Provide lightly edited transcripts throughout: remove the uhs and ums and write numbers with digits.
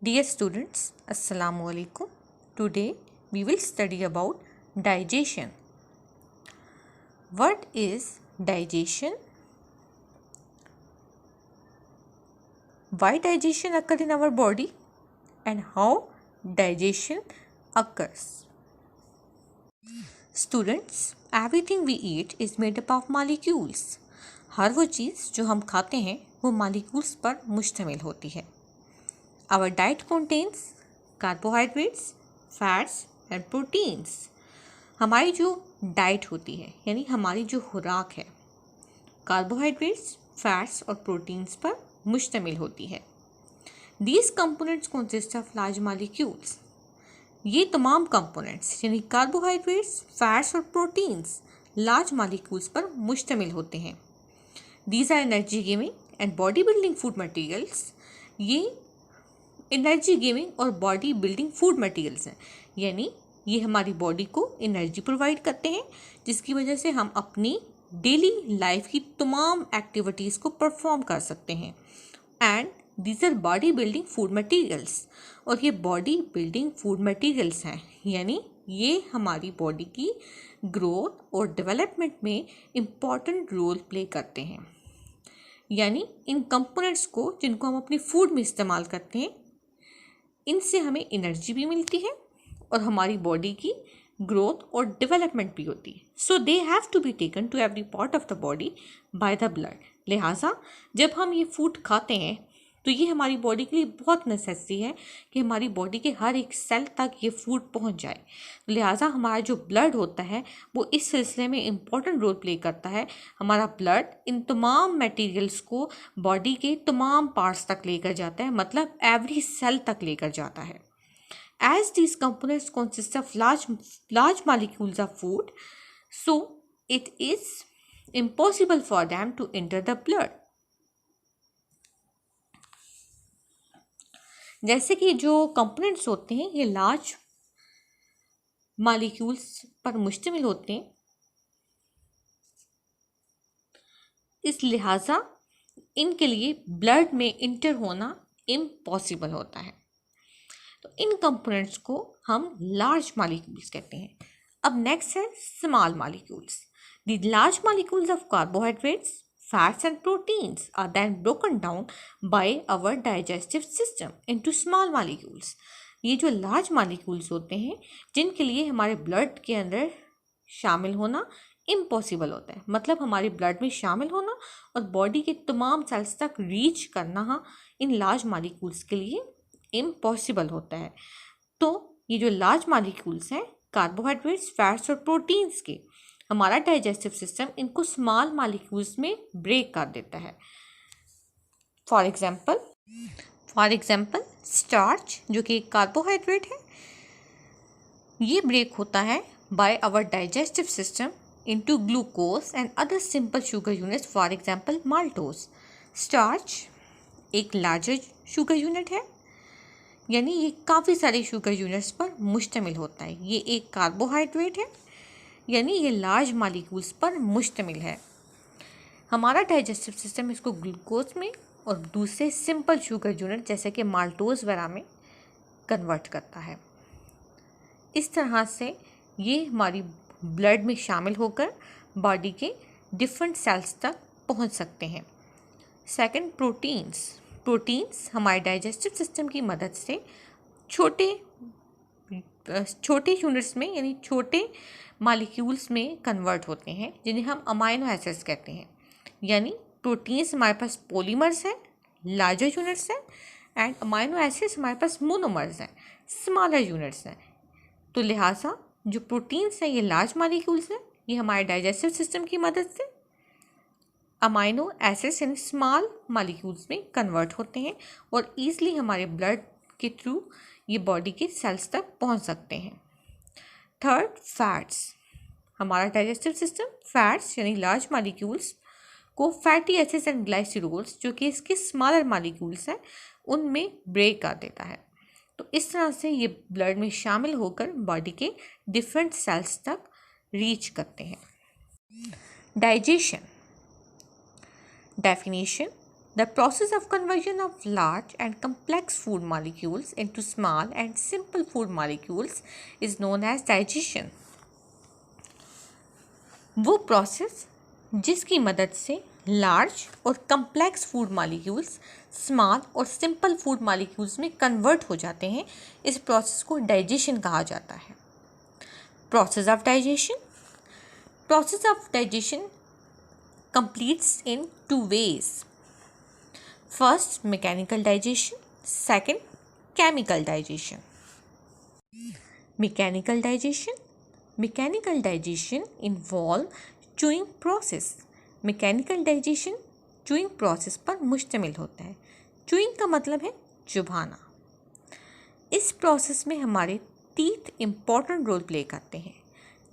Dear students, Assalamu alaikum. Today we will study about digestion. What is digestion? Why digestion occurs in our body and how digestion occurs? Students, everything we eat is made up of molecules. हर वो चीज़ जो हम खाते हैं वो molecules पर मुश्तमिल होती है. Our diet contains carbohydrates, fats and proteins. हमारी जो डाइट होती है यानी हमारी जो खुराक है कार्बोहाइड्रेट्स, फैट्स और प्रोटीन्स पर मुश्तमिल होती है. These components consist of large molecules. ये तमाम कंपोनेंट्स यानी कार्बोहाइड्रेट्स, फैट्स और प्रोटीन्स लार्ज मॉलिक्यूल्स पर मुश्तमिल होते हैं. These are energy giving and body building food materials. ये एनर्जी गिविंग और बॉडी बिल्डिंग फूड मटेरियल्स हैं यानी ये हमारी बॉडी को एनर्जी प्रोवाइड करते हैं जिसकी वजह से हम अपनी डेली लाइफ की तमाम एक्टिविटीज़ को परफॉर्म कर सकते हैं. And these our body building food materials और ये बॉडी बिल्डिंग फूड मटेरियल्स हैं यानी ये हमारी बॉडी की ग्रोथ और डेवलपमेंट में इम्पॉर्टेंट रोल प्ले करते हैं. यानी इन कंपोनेंट्स को जिनको हम अपनी फूड में इस्तेमाल करते हैं इनसे हमें एनर्जी भी मिलती है और हमारी बॉडी की ग्रोथ और डेवलपमेंट भी होती है. So they have to be taken to every part of the body by the blood. लिहाजा जब हम ये फूड खाते हैं तो ये हमारी बॉडी के लिए बहुत नेसेसरी है कि हमारी बॉडी के हर एक सेल तक ये फूड पहुंच जाए. लिहाजा हमारा जो ब्लड होता है वो इस सिलसिले में इम्पॉर्टेंट रोल प्ले करता है. हमारा ब्लड इन तमाम मटेरियल्स को बॉडी के तमाम पार्ट्स तक लेकर जाता है मतलब एवरी सेल तक लेकर जाता है. As these components consist of large molecules of food, so it is impossible for them to enter the blood. जैसे कि जो कंपोनेंट्स होते हैं ये लार्ज मॉलिक्यूल्स पर मुश्तमिल होते हैं इस लिहाजा इनके लिए ब्लड में इंटर होना इम्पॉसिबल होता है. तो इन कंपोनेंट्स को हम लार्ज मॉलिक्यूल्स कहते हैं. अब नेक्स्ट है small molecules. The large molecules of carbohydrates, fats and proteins are then broken down by our digestive system into small molecules. ये जो लार्ज मॉलिक्यूल्स होते हैं जिनके लिए हमारे ब्लड के अंदर शामिल होना इम्पॉसिबल होता है मतलब हमारे ब्लड में शामिल होना और बॉडी के तमाम सेल्स तक रीच करना इन लार्ज मॉलिक्यूल्स के लिए इम्पॉसिबल होता है. तो ये जो लार्ज मॉलिक्यूल्स हैं कार्बोहाइड्रेट्स, फैट्स और प्रोटीन्स के हमारा डाइजेस्टिव सिस्टम इनको स्मॉल मॉलिक्यूल्स में ब्रेक कर देता है. फॉर एग्जांपल स्टार्च जो कि कार्बोहाइड्रेट है ये ब्रेक होता है by our digestive system into glucose and other simple sugar units. For example maltose. Starch एक लार्जर शुगर यूनिट है यानी ये काफ़ी सारे शुगर यूनिट्स पर मुश्तमिल होता है. ये एक कार्बोहाइड्रेट है यानी ये लार्ज मॉलिक्यूल्स पर मुश्तमिल है. हमारा डाइजेस्टिव सिस्टम इसको ग्लूकोज में और दूसरे सिंपल शुगर यूनिट जैसे कि माल्टोज वगैरह में कन्वर्ट करता है. इस तरह से ये हमारी ब्लड में शामिल होकर बॉडी के डिफरेंट सेल्स तक पहुंच सकते हैं. सेकंड, प्रोटीन्स हमारे डाइजेस्टिव सिस्टम की मदद से छोटे यूनिट्स में यानी छोटे मॉलिक्यूल्स में कन्वर्ट होते हैं जिन्हें हम अमाइनो एसिड्स कहते हैं. यानी प्रोटीन्स हमारे पास पॉलीमर्स हैं, लार्जर यूनिट्स हैं एंड अमाइनो एसिड्स हमारे पास मोनोमर्स हैं, स्मॉलर यूनिट्स हैं. तो लिहाजा जो प्रोटीन्स हैं ये लार्ज मॉलिक्यूल्स हैं. ये हमारे डाइजेस्टिव सिस्टम की मदद से अमाइनो एसिड्स यानी स्मॉल मॉलिक्यूल्स में कन्वर्ट होते हैं और ईज़िली हमारे ब्लड के थ्रू ये बॉडी के सेल्स तक पहुंच सकते हैं. Third, fats. हमारा डाइजेस्टिव सिस्टम फैट्स यानी लार्ज मॉलिक्यूल्स को फैटी एसिड्स एंड ग्लाइसरोल्स जो कि इसके स्मॉलर मॉलिक्यूल्स हैं उनमें ब्रेक कर देता है. तो इस तरह से ये ब्लड में शामिल होकर बॉडी के डिफरेंट सेल्स तक रीच करते हैं. Digestion. Definition: The process of conversion of large and complex food molecules into small and simple food molecules is known as digestion. वो प्रोसेस जिसकी मदद से लार्ज और कम्प्लेक्स फूड मॉलिक्यूल्स स्मॉल और simple food molecules में convert हो जाते हैं, इस प्रोसेस को डाइजेशन कहा जाता है. Process of digestion completes in two ways. First, mechanical digestion. Second, chemical digestion. Mechanical digestion involve chewing process. Mechanical digestion chewing process पर मुश्तमिल होता है. Chewing का मतलब है चुभाना. इस प्रोसेस में हमारे टीथ इम्पॉर्टेंट रोल प्ले करते हैं.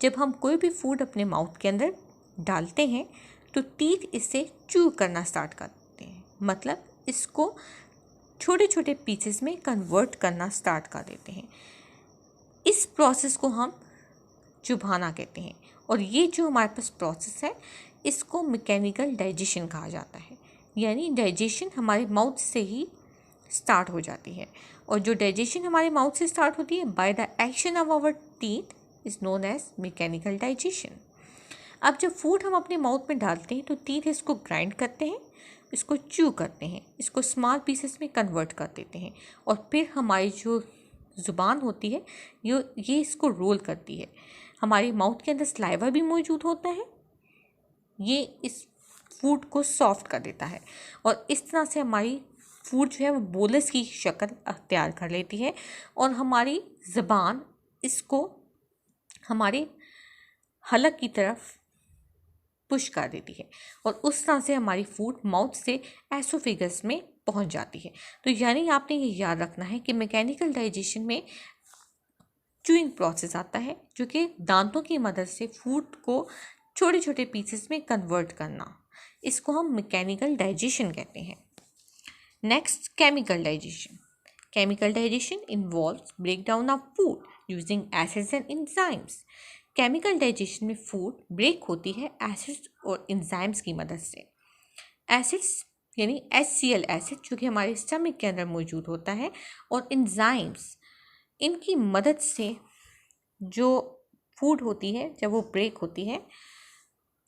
जब हम कोई भी फूड अपने माउथ के अंदर डालते हैं तो टीथ इसे चू करना स्टार्ट करते हैं, मतलब इसको छोटे छोटे पीसेस में कन्वर्ट करना स्टार्ट कर देते हैं. इस प्रोसेस को हम चुभाना कहते हैं और ये जो हमारे पास प्रोसेस है इसको मैकेनिकल डाइजेशन कहा जाता है. यानी डाइजेशन हमारे माउथ से ही स्टार्ट हो जाती है और जो डाइजेशन हमारे माउथ से स्टार्ट होती है by the action of our teeth is known as mechanical digestion. अब जब फूड हम अपने माउथ में डालते हैं तो टीथ इसको ग्राइंड करते हैं, इसको च्यू करते हैं, इसको स्मॉल पीसेस में कन्वर्ट कर देते हैं और फिर हमारी जो ज़ुबान होती है ये इसको रोल करती है. हमारे माउथ के अंदर सलाइवा भी मौजूद होता है, ये इस फूड को सॉफ्ट कर देता है और इस तरह से हमारी फूड जो है वो बोलस की शक्ल अख्तियार कर लेती है और हमारी ज़बान इसको हमारे हलक की तरफ पुश कर देती है और उस तरह से हमारी फूड माउथ से एसोफेगस में पहुंच जाती है. तो यानी आपने ये याद रखना है कि मैकेनिकल डाइजेशन में च्यूइंग प्रोसेस आता है जो कि दांतों की मदद से फूड को छोटे छोटे पीसेस में कन्वर्ट करना, इसको हम मैकेनिकल डाइजेशन कहते हैं. Next, chemical digestion involves breakdown of food using acids and enzymes. Chemical digestion में फूड ब्रेक होती है एसिड्स और एंजाइम्स की मदद से. एसिड्स यानी HCl एसिड जो कि हमारे स्टमक के अंदर मौजूद होता है और एंजाइम्स, इनकी मदद से जो फूड होती है जब वो ब्रेक होती है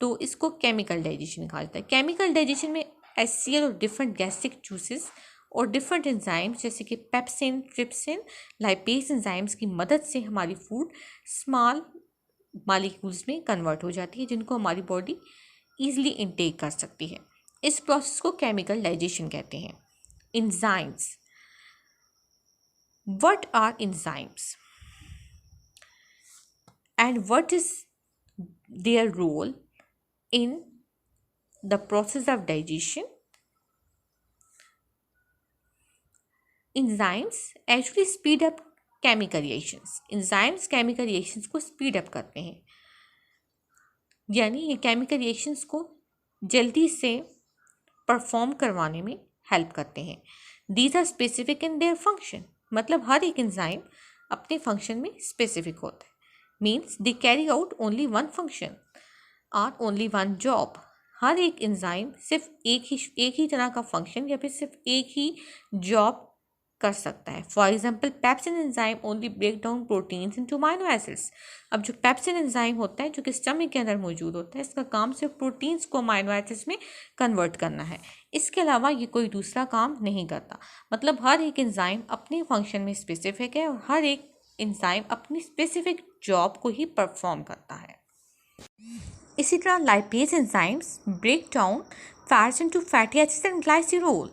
तो इसको केमिकल डाइजेशन कहा जाता है. केमिकल डाइजेशन में HCl और डिफरेंट गैस्ट्रिक जूसेस और डिफरेंट एंजाइम्स जैसे कि पेप्सिन, ट्रिप्सिन, लाइपेज एंजाइम्स की मदद से हमारी फूड स्मॉल मॉलिक्यूल्स में कन्वर्ट हो जाती है जिनको हमारी बॉडी ईजिली इनटेक कर सकती है. इस प्रोसेस को केमिकल डाइजेशन कहते हैं. Enzymes. What are enzymes and what is their role in the process of digestion? Enzymes actually speed up chemical reactions. Enzymes chemical reactions को स्पीड अप करते हैं, यानी ये केमिकल रिएक्शंस को जल्दी से परफॉर्म करवाने में हेल्प करते हैं. These are specific in their function, मतलब हर एक एंजाइम अपने फंक्शन में स्पेसिफिक होता है. Means they carry out only one function और ओनली वन जॉब. हर एक एंजाइम सिर्फ एक ही तरह का फंक्शन या फिर सिर्फ एक ही जॉब कर सकता है. For example, pepsin enzyme only break down proteins into amino acids. अब जो पेप्सिन एंजाइम होता है जो कि स्टमक के अंदर मौजूद होता है, इसका काम सिर्फ प्रोटीन्स को अमाइनो एसिड्स में कन्वर्ट करना है. इसके अलावा ये कोई दूसरा काम नहीं करता. मतलब हर एक एंजाइम अपने फंक्शन में स्पेसिफिक है और हर एक एंजाइम अपनी स्पेसिफिक जॉब को ही परफॉर्म करता है. इसी तरह lipase enzymes break down fats into fatty acids and glycerol.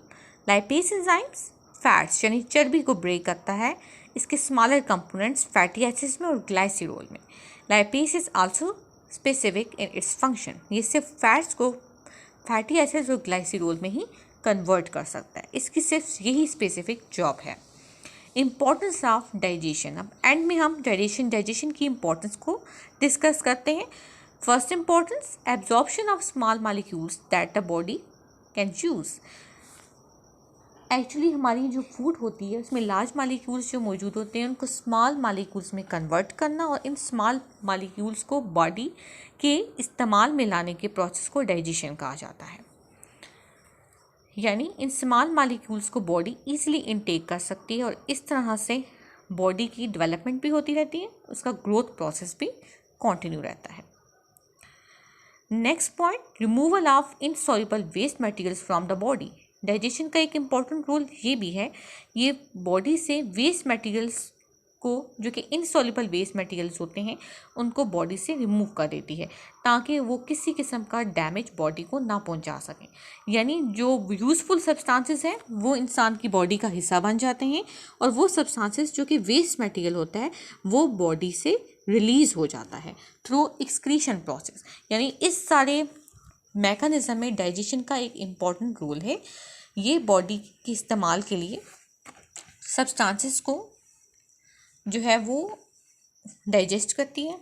Lipase enzymes fats यानी चर्बी को ब्रेक करता है इसके स्मॉलर कंपोनेंट्स फैटी एसिड्स में और ग्लाइसिरोल में. Lipase is also specific in its function. ये सिर्फ फैट्स को फैटी एसिड्स और ग्लाइसिरोल में ही कन्वर्ट कर सकता है, इसकी सिर्फ यही स्पेसिफिक जॉब है. Importance of digestion. अब एंड में हम डाइजेशन की इम्पोर्टेंस को डिस्कस करते हैं. First importance, absorption of small molecules that the body can use. Actually हमारी जो फूड होती है उसमें लार्ज मॉलिक्यूल्स जो मौजूद होते हैं उनको स्मॉल मॉलिक्यूल्स में कन्वर्ट करना और इन स्मॉल मॉलिक्यूल्स को बॉडी के इस्तेमाल में लाने के प्रोसेस को डाइजेशन कहा जाता है. यानी इन स्मॉल मॉलिक्यूल्स को बॉडी इजीली इनटेक कर सकती है और इस तरह से बॉडी की डेवलपमेंट भी होती रहती है, उसका ग्रोथ प्रोसेस भी कंटिन्यू रहता है। Next point, removal of insoluble waste materials from the body. Digestion का एक इम्पॉर्टेंट रोल ये भी है, ये बॉडी से वेस्ट मटेरियल्स को, जो कि इनसॉल्युबल वेस्ट मटेरियल्स होते हैं, उनको बॉडी से रिमूव कर देती है ताकि वो किसी किस्म का डैमेज बॉडी को ना पहुंचा सकें। यानी जो यूज़फुल सब्सटेंसेस हैं वो इंसान की बॉडी का हिस्सा बन जाते हैं और वो सब्सटेंसेस जो कि वेस्ट मटेरियल होता है वो बॉडी से रिलीज़ हो जाता है थ्रू एक्सक्रीशन प्रोसेस। यानी इस सारे मैकेनिज्म में डाइजेशन का एक इम्पॉर्टेंट रोल है। ये बॉडी के इस्तेमाल के लिए सब्सटेंसेस को जो है वो डाइजेस्ट करती है